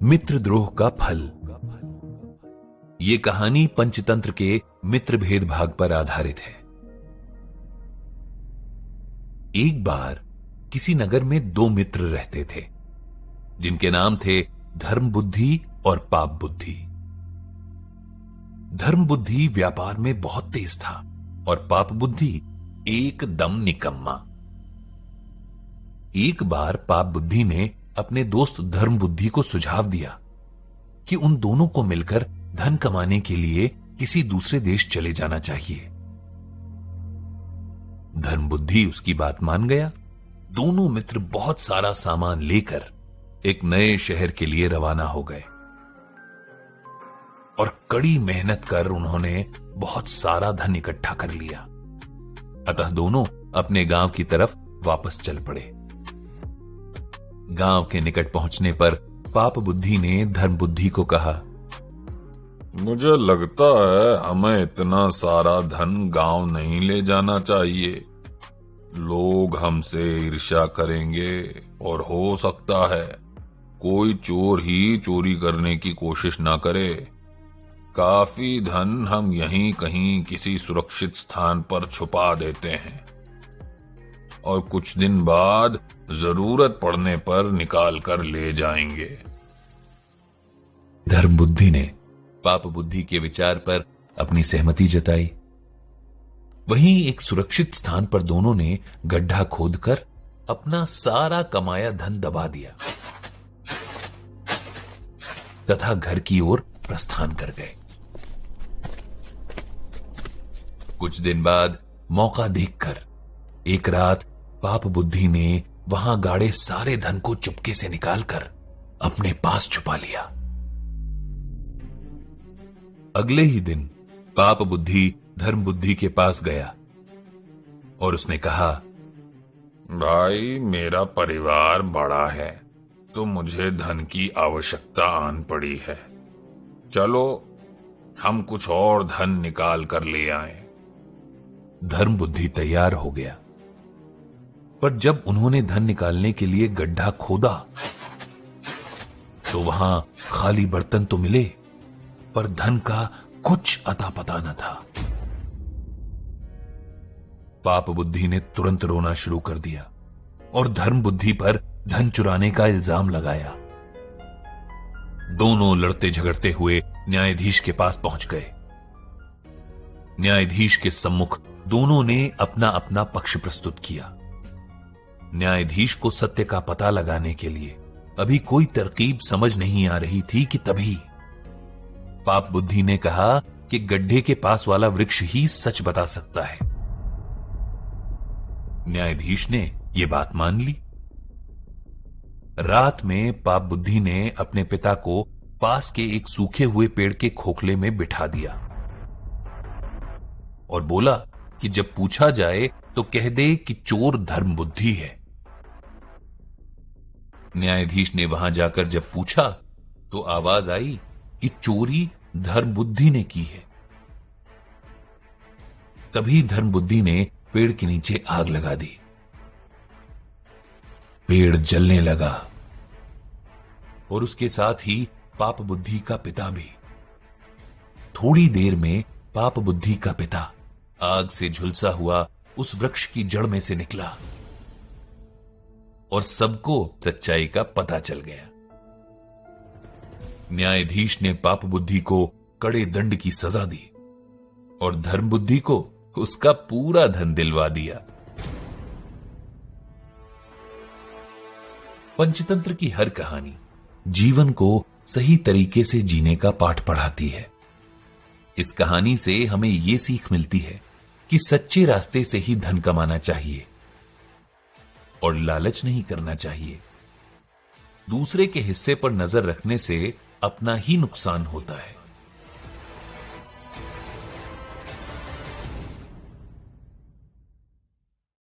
मित्रद्रोह का फल। ये कहानी पंचतंत्र के मित्र भेद भाग पर आधारित है। एक बार किसी नगर में दो मित्र रहते थे, जिनके नाम थे धर्म बुद्धि और पाप बुद्धि। धर्म बुद्धि व्यापार में बहुत तेज था और पाप बुद्धि एकदम निकम्मा। एक बार पाप बुद्धि ने अपने दोस्त धर्म बुद्धि को सुझाव दिया कि उन दोनों को मिलकर धन कमाने के लिए किसी दूसरे देश चले जाना चाहिए। धर्म बुद्धि उसकी बात मान गया। दोनों मित्र बहुत सारा सामान लेकर एक नए शहर के लिए रवाना हो गए और कड़ी मेहनत कर उन्होंने बहुत सारा धन इकट्ठा कर लिया। अतः दोनों अपने गांव की तरफ वापस चल पड़े। गांव के निकट पहुंचने पर पाप बुद्धि ने धर्म बुद्धि को कहा, मुझे लगता है हमें इतना सारा धन गांव नहीं ले जाना चाहिए। लोग हमसे ईर्ष्या करेंगे और हो सकता है कोई चोर ही चोरी करने की कोशिश ना करे। काफी धन हम यहीं कहीं किसी सुरक्षित स्थान पर छुपा देते हैं और कुछ दिन बाद जरूरत पड़ने पर निकाल कर ले जाएंगे। धर्म बुद्धि ने पाप बुद्धि के विचार पर अपनी सहमति जताई। वहीं एक सुरक्षित स्थान पर दोनों ने गड्ढा खोदकर अपना सारा कमाया धन दबा दिया तथा घर की ओर प्रस्थान कर गए। कुछ दिन बाद मौका देखकर एक रात पाप बुद्धि ने वहां गाड़े सारे धन को चुपके से निकालकर अपने पास छुपा लिया। अगले ही दिन पाप बुद्धि धर्म बुद्धि के पास गया और उसने कहा, भाई मेरा परिवार बड़ा है तो मुझे धन की आवश्यकता आन पड़ी है। चलो हम कुछ और धन निकाल कर ले आए। धर्म बुद्धि तैयार हो गया, पर जब उन्होंने धन निकालने के लिए गड्ढा खोदा तो वहां खाली बर्तन तो मिले, पर धन का कुछ अता पता न था। पाप बुद्धि ने तुरंत रोना शुरू कर दिया और धर्म बुद्धि पर धन चुराने का इल्जाम लगाया। दोनों लड़ते झगड़ते हुए न्यायाधीश के पास पहुंच गए। न्यायाधीश के सम्मुख दोनों ने अपना अपना पक्ष प्रस्तुत किया। न्यायाधीश को सत्य का पता लगाने के लिए अभी कोई तरकीब समझ नहीं आ रही थी कि तभी पाप बुद्धि ने कहा कि गड्ढे के पास वाला वृक्ष ही सच बता सकता है। न्यायाधीश ने यह बात मान ली। रात में पाप बुद्धि ने अपने पिता को पास के एक सूखे हुए पेड़ के खोखले में बिठा दिया और बोला कि जब पूछा जाए तो कह दे कि चोर धर्म बुद्धि है। न्यायाधीश ने वहां जाकर जब पूछा तो आवाज आई कि चोरी धर्म बुद्धि ने की है। तभी धर्म बुद्धि ने पेड़ के नीचे आग लगा दी। पेड़ जलने लगा और उसके साथ ही पाप बुद्धि का पिता भी। थोड़ी देर में पाप बुद्धि का पिता आग से झुलसा हुआ उस वृक्ष की जड़ में से निकला और सबको सच्चाई का पता चल गया। न्यायाधीश ने पाप बुद्धि को कड़े दंड की सजा दी और धर्म बुद्धि को उसका पूरा धन दिलवा दिया। पंचतंत्र की हर कहानी जीवन को सही तरीके से जीने का पाठ पढ़ाती है। इस कहानी से हमें यह सीख मिलती है कि सच्चे रास्ते से ही धन कमाना चाहिए और लालच नहीं करना चाहिए। दूसरे के हिस्से पर नजर रखने से अपना ही नुकसान होता है।